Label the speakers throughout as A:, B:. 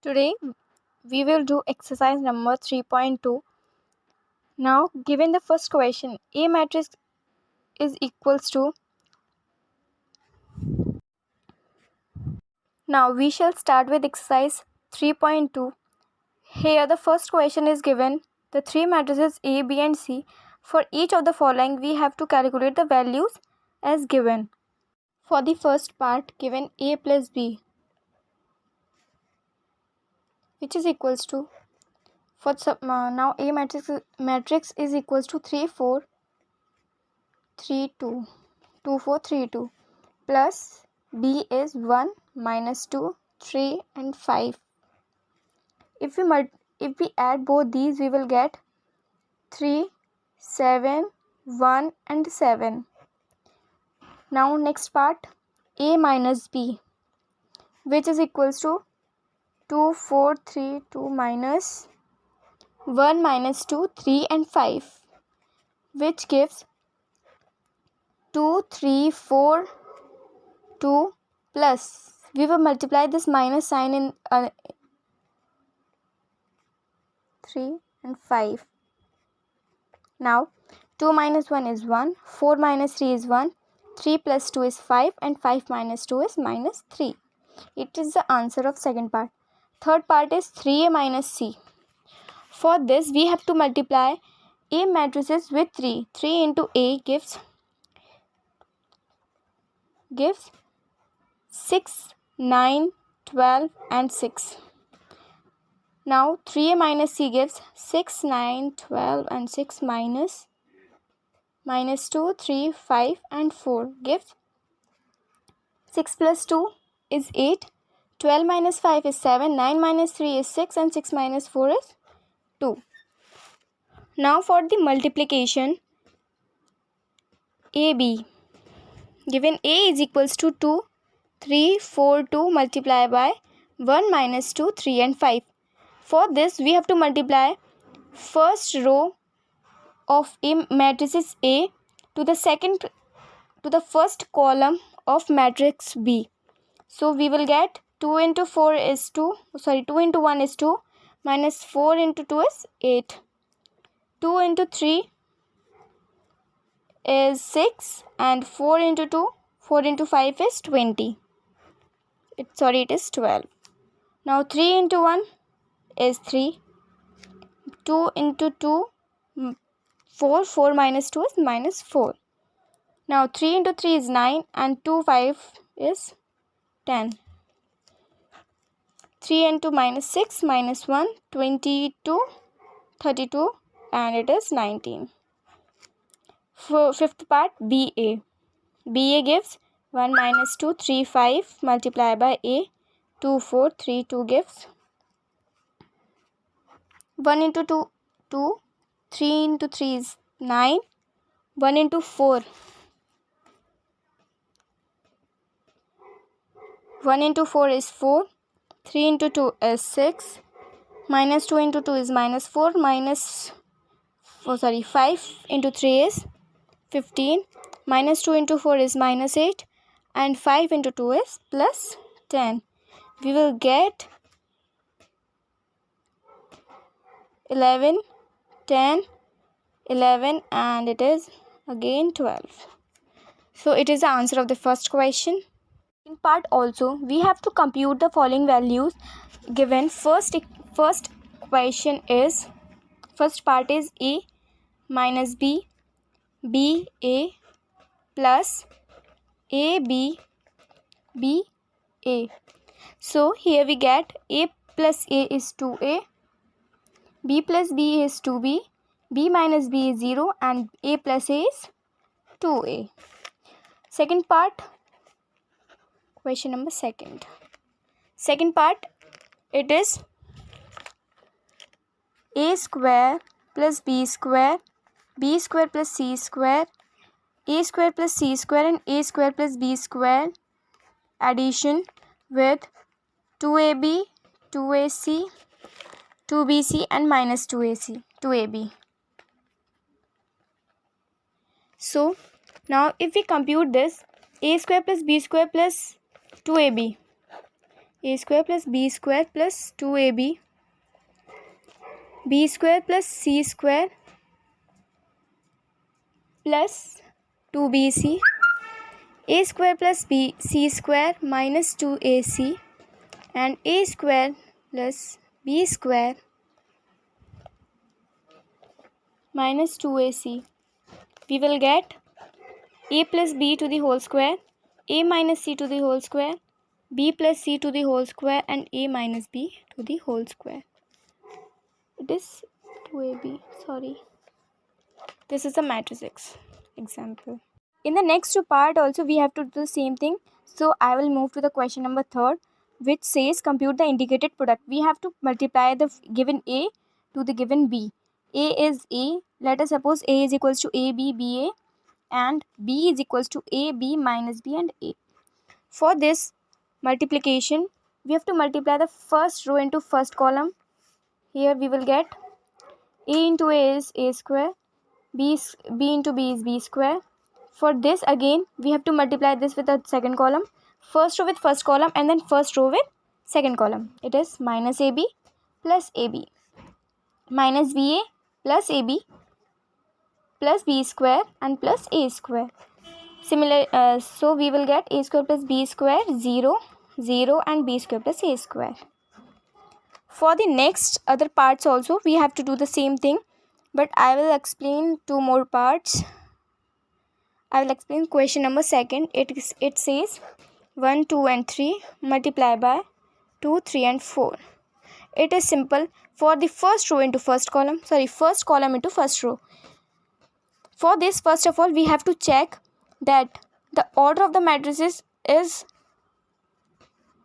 A: Today we will do exercise number 3.2. Now given the first question, A matrix is equals to. Now we shall start with exercise 3.2. Here the first question is given the three matrices A, B and C. For each of the following we have to calculate the values as given. For the first part, given A plus B, which is equals to, now A matrix is equals to 3 4 3 2 2 4 3 2 plus B is 1 minus 2 3 and 5. If we add both these, we will get 3 7 1 and 7. Now next part, A minus B, which is equals to 2 4 3 2 minus 1 minus 2 3 and 5, which gives 2 3 4 2 plus, we will multiply this minus sign in 3 and 5. Now 2 minus 1 is 1, 4 minus 3 is 1, 3 plus 2 is 5 and 5 minus 2 is minus 3. It is the answer of second part. Third part is 3A minus C. For this we have to multiply A matrices with 3. 3 into A gives 6, 9, 12 and 6. Now 3A minus C gives 6, 9, 12 and 6 minus 2, 3, 5 and 4 gives 6 plus 2 is 8, 12 minus 5 is 7, 9 minus 3 is 6 and 6 minus 4 is 2. Now for the multiplication, AB, given A is equals to 2, 3, 4, 2 multiplied by 1 minus 2, 3 and 5. For this we have to multiply first row of A matrices A to the first column of matrix B. So we will get 2 into 1 is 2 minus 4 into 2 is 8. 2 into 3 is 6 and 4 into 5 is 20. It is 12. Now 3 into 1 is 3. 2 into 2, 4 minus 2 is minus 4. Now 3 into 3 is 9 and 2 5 is 10. 3 into minus 6 minus 1, 22, 32 and it is 19. For fifth part, BA. BA gives 1 minus 2, 3, 5 multiplied by A, 2, 4, 3, 2 gives 1 into 2, 2, 3 into 3 is 9, 1 into 4. 1 into 4 is 4, 3 into 2 is 6, minus 2 into 2 is minus 4, 5 into 3 is 15, minus 2 into 4 is minus 8 and 5 into 2 is plus 10. We will get 11, 10, 11 and it is again 12. So it is the answer of the first question. In part also we have to compute the following values given. First question is, first part is A minus B, B A plus A B, B A. So here we get A plus A is 2A, B plus B is 2B, B minus B is 0 and A plus A is 2A. Second part, question number second. Second part, it is A square plus B square, B square plus C square, A square plus C square and A square plus B square addition with 2AB, 2AC, 2BC and minus 2AB. So now if we compute this, A square plus B square plus 2AB a square plus b square plus 2ab, b square plus c square plus 2bc, a square plus c square minus 2ac, and a square plus b square minus 2ac. We will get a plus b to the whole square, a minus c to the whole square, b plus c to the whole square, and a minus b to the whole square. It is 2ab, sorry. This is a matrix example. In the next two part also we have to do the same thing. So I will move to the question number 3, which says compute the indicated product. We have to multiply the given a to the given b. A is a. Let us suppose a is equals to ab, ba, and b is equals to a, b minus b, and a. For this multiplication, we have to multiply the first row into first column. Here we will get a into a is a square, b into b is b square. For this again we have to multiply this with the second column, first row with first column, and then first row with second column. It is minus ab plus ab minus ba plus ab plus b square and plus a square. So we will get a square plus b square 0, 0, and b square plus a square. For the next other parts also we have to do the same thing, but I will explain two more parts. I will explain question number 2. It says 1, 2, and 3 multiply by 2, 3, and 4. It is simple. For the first row into first column, first column into first row. For this, first of all, we have to check that the order of the matrices is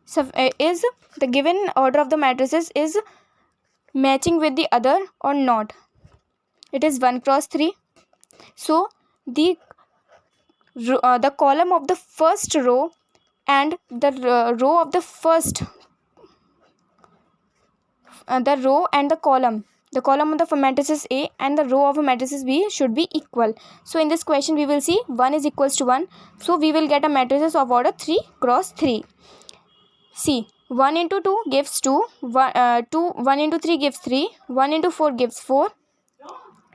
A: the given order of the matrices is matching with the other or not. It is 1 cross 3. So the column of the first row and the row of the first the row and the column of the matrices A and the row of a matrices B should be equal. So in this question we will see 1 is equals to 1. So we will get a matrices of order 3 cross 3. See, 1 into 2 gives 2, 1 into 3 gives 3, 1 into 4 gives 4,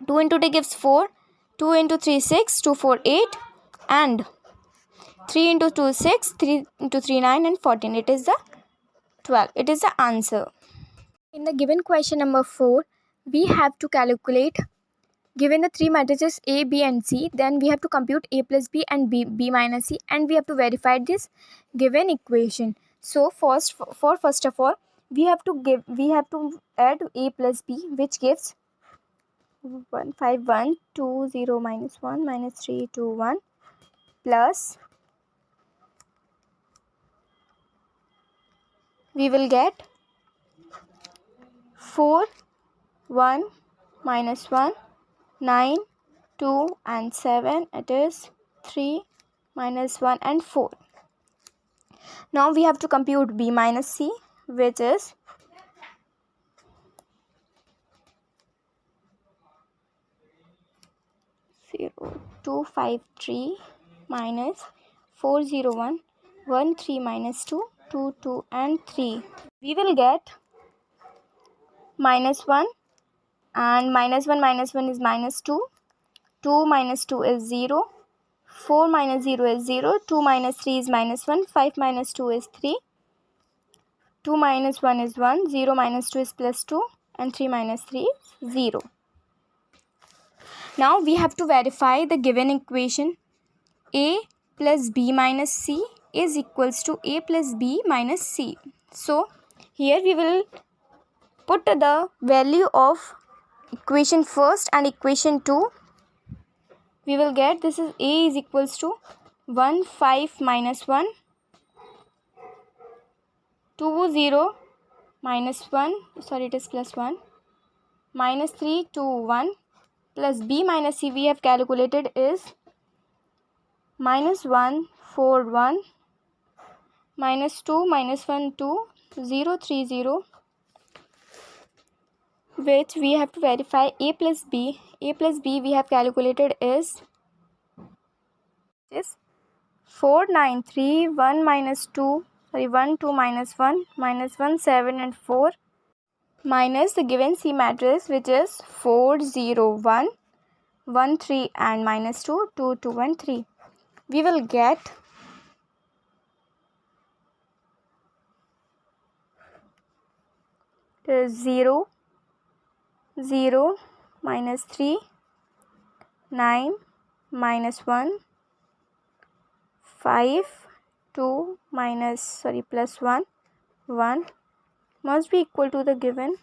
A: 2 into 2 gives 4, 2 into 3 6, 2 4 8, and 3 into 2 6, 3 into 3 9, and 14. It is the 12. It is the answer. In the given question number 4, we have to calculate, given the three matrices A, B, and C, then we have to compute A plus B and B minus C, and we have to verify this given equation. So first of all, we have to add A plus B, which gives 1 5 1 2 0 minus 1 minus 3 2 1 plus we will get 4 1 minus 1 9 2 and 7. It is 3 minus 1 and 4. Now we have to compute B minus C, which is 0 2 5 3 minus 4 0 1 1 3 minus 2 2 2 and 3. We will get minus 1, and minus 1 is minus 2, 2 minus 2 is 0, 4 minus 0 is 0, 2 minus 3 is minus 1, 5 minus 2 is 3, 2 minus 1 is 1, 0 minus 2 is plus 2, and 3 minus 3 is 0. Now we have to verify the given equation. A plus B minus C is equals to A plus B minus C. So here we will put the value of equation first and equation 2. We will get this is A is equals to 1 5 minus 1, 2 0 minus 1, sorry it is plus 1, minus 3 2 1, plus B minus C we have calculated is minus 1 4 1, minus 2 minus 1 2, 0 3 0, which we have to verify A plus B. A plus B we have calculated is 4 9 3 1 minus 2 1, 2, -1, -1, 7 and 4, minus the given C matrix, which is 4, 0, 1, 1, 3 and -2, 2, 2 and 3. We will get 0, 0, -3, 9, -1, 5, 2, +1, 1 must be equal to the given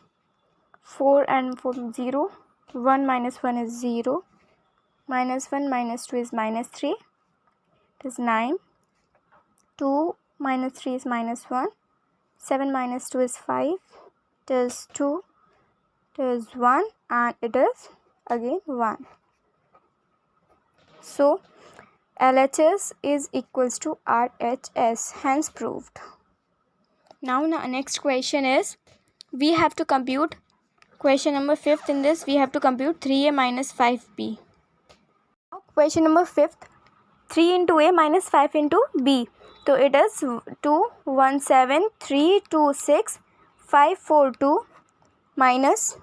A: 4 and 4, 0, 1 minus 1 is 0, -1 minus 2 is -3, it is 9, 2 minus 3 is -1, 7 minus 2 is 5, it is 2, it is 1 and it is again 1. So LHS is equals to RHS, hence proved. Now next question is, we have to compute question number 5th. In this we have to compute 3a minus 5b. Now question number 5th, 3 into a minus 5 into b. So it is 2, 1, 7, 3, 2, 6, 5, 4, 2 minus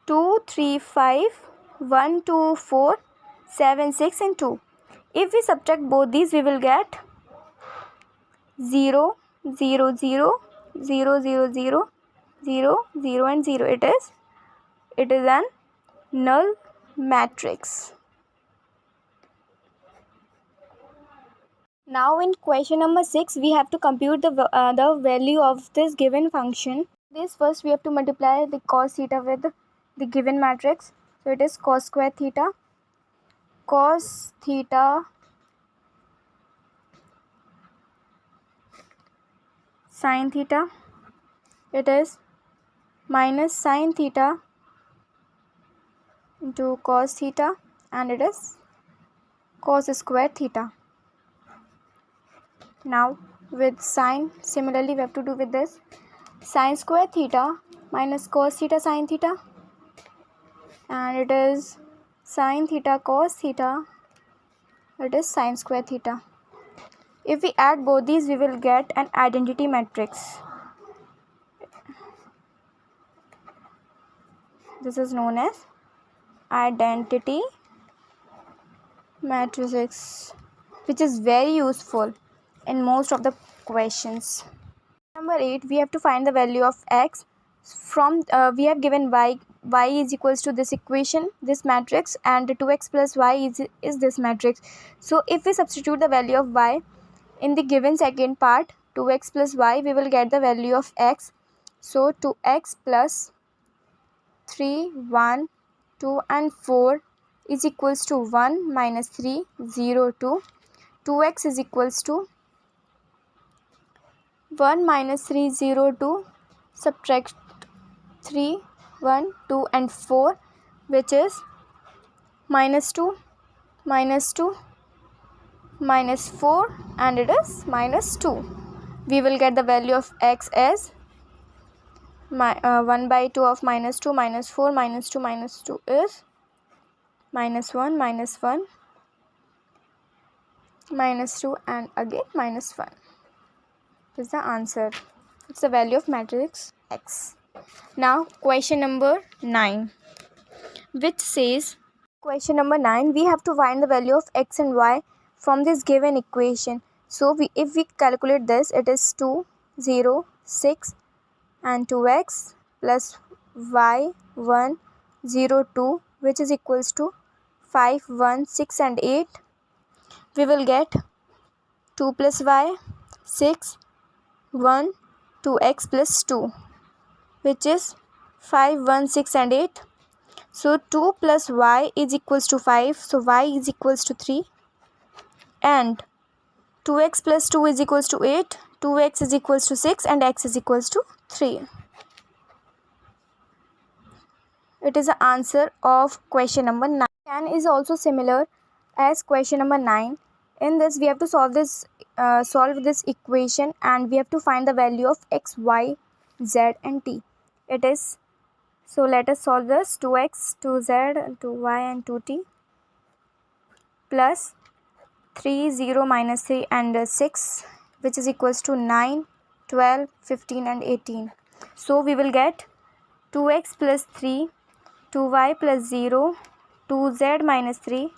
A: 2, 3, 5, 1, 2, 4, 7, 6 and 2. If we subtract both these, we will get 0, 0, 0, 0, 0, 0, 0, 0 and 0. It is an null matrix. Now in question number 6, we have to compute the value of this given function. This first we have to multiply the cos theta with the given matrix. So it is cos square theta, cos theta sin theta, it is minus sin theta into cos theta, and it is cos square theta. Now with sine, similarly we have to do with this sin square theta minus cos theta sin theta, and it is sin theta cos theta, it is sin square theta. If we add both these, we will get an identity matrix. This is known as identity matrix, which is very useful in most of the questions. Number 8, we have to find the value of x from we have given y is equals to this equation, this matrix, and 2x plus y is this matrix. So if we substitute the value of y in the given second part, 2x plus y, we will get the value of x. So 2x plus 3, 1, 2 and 4 is equals to 1 minus 3, 0, 2. 2x is equals to 1 minus 3, 0, 2. Subtract 3, 1, 2 and 4, which is minus 2, minus 2, minus 4, and it is minus 2. We will get the value of x as 1 by 2 of minus 2 minus 4 minus 2 minus 2 is minus 1 minus 1 minus 2 and again minus 1. This is the answer. It's the value of matrix x. Now question number 9, which says, question number 9, we have to find the value of x and y from this given equation. So if we calculate this, it is 2, 0, 6 and 2x plus y 1, 0, 2, which is equals to 5, 1, 6 and 8. We will get 2 plus y, 6, 1, 2x plus 2, which is 5, 1, 6 and 8. So 2 plus y is equals to 5, so y is equals to 3, and 2x plus 2 is equals to 8, 2x is equals to 6 and x is equals to 3. It is the answer of question number 9. And is also similar as question number 9. In this we have to solve this equation, and we have to find the value of x, y, z and t. It is, so let us solve this. 2x, 2z, 2y and 2t plus 3, 0, minus 3 and 6 which is equals to 9, 12, 15 and 18. So we will get 2x plus 3, 2y plus 0, 2z minus 3,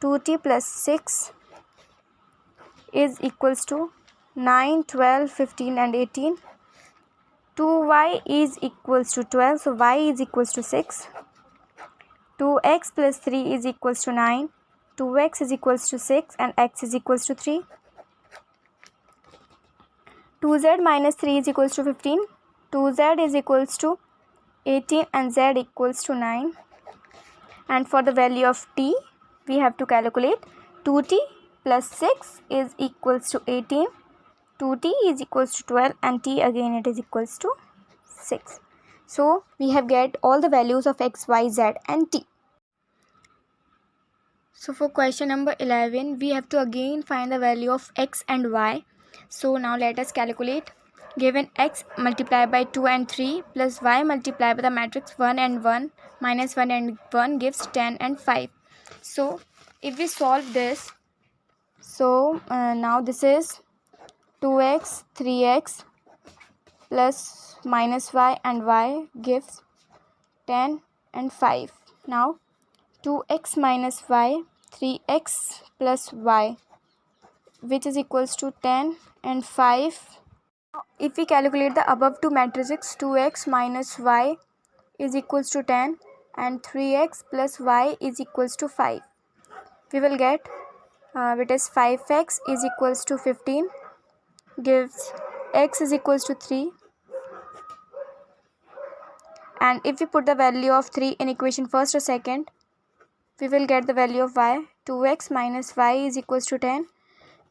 A: 2t plus 6 is equals to 9, 12, 15 and 18. 2y is equals to 12, so y is equals to 6. 2x plus 3 is equals to 9. 2x is equals to 6 and x is equals to 3. 2z minus 3 is equals to 15. 2z is equals to 18 and z equals to 9. And for the value of t, we have to calculate 2t plus 6 is equals to 18. 2t is equals to 12 and t again it is equals to 6. So we have get all the values of x, y, z and t. So for question number 11, we have to again find the value of x and y. So now let us calculate. Given x multiplied by 2 and 3 plus y multiplied by the matrix 1 and 1 minus 1 and 1 gives 10 and 5. So if we solve this, so now this is 2x, 3x plus minus y and y gives 10 and 5. Now 2x minus y, 3x plus y, which is equals to 10 and 5. If we calculate the above two matrices, 2x minus y is equals to 10 and 3x plus y is equals to 5. We will get it is 5x is equals to 15 gives x is equals to 3. And if we put the value of 3 in equation first or second, we will get the value of y. 2x minus y is equals to 10.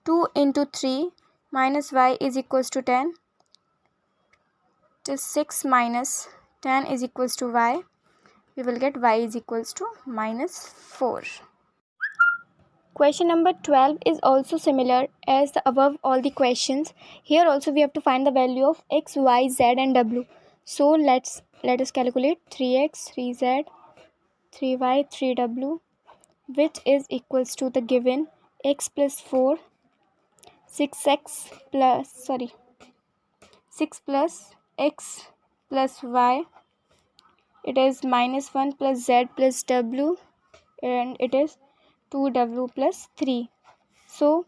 A: 2 into 3 minus y is equals to 10. 6 minus 10 is equals to y. We will get y is equals to minus 4. Question number 12 is also similar as the above all the questions. Here also we have to find the value of x, y, z and w. So let us calculate 3x, 3z, 3y, 3w, which is equals to the given x plus 4, 6 plus x plus y, it is minus 1 plus z plus w, and it is 2w plus 3. So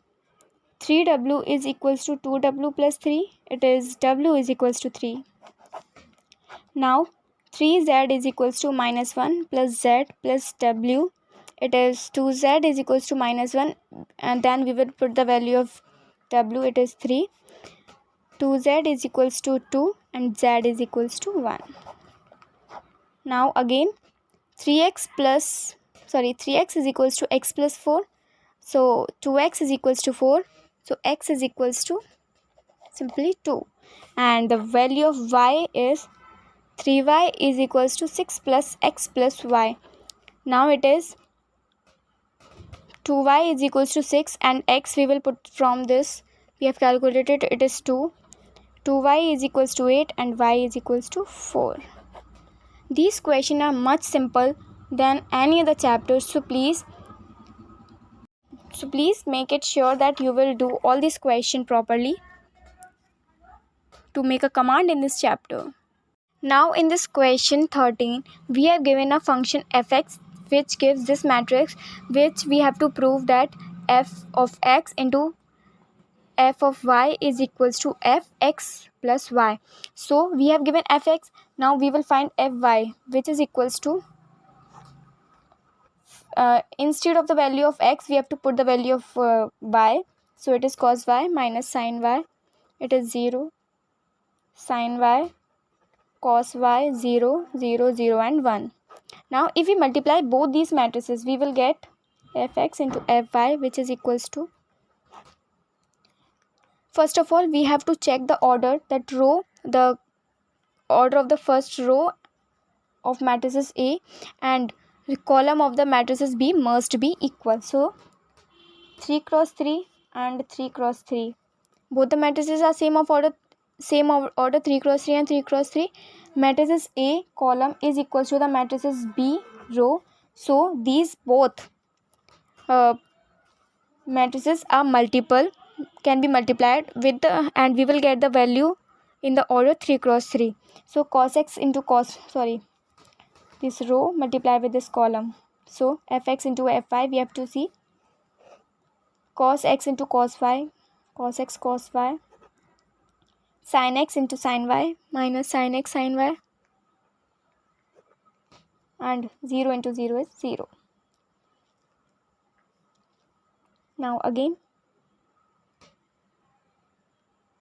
A: 3w is equals to 2w plus 3, it is w is equals to 3. Now 3z is equals to minus 1 plus z plus w, it is 2z is equals to minus 1, and then we will put the value of w, it is 3. 2z is equals to 2 and z is equals to 1. Now again 3x is equals to x plus 4. So 2x is equals to 4. So x is equals to simply 2. And the value of y is 3y is equals to 6 plus x plus y. Now it is 2y is equals to 6 and x we will put from this. We have calculated it is 2. 2y is equals to 8 and y is equals to 4. These questions are much simple than any other chapters. So please make it sure that you will do all these questions properly to make a command in this chapter. Now in this question 13, we have given a function fx which gives this matrix, which we have to prove that f of x into f of y is equals to fx plus y. So we have given fx, now we will find fy, which is equals to instead of the value of x we have to put the value of y. So it is cos y minus sin y, it is 0, sin y, cos y, 0, 0, 0 and 1. Now if we multiply both these matrices, we will get fx into fy, which is equals to, first of all we have to check the order, that row, the order of the first row of matrices A and the column of the matrices B must be equal. So 3 cross 3 and 3 cross 3, both the matrices are same order 3 cross 3 and 3 cross 3. Matrices A column is equals to the matrices B row. So these both matrices are multiple. can be multiplied with the, and we will get the value in the order 3 cross 3. So cos x into cos, sorry, this row multiply with this column. So fx into fy, we have to see cos x into cos y, cos x cos y, sin x into sin y minus sin x sin y, and 0 into 0 is 0. Now again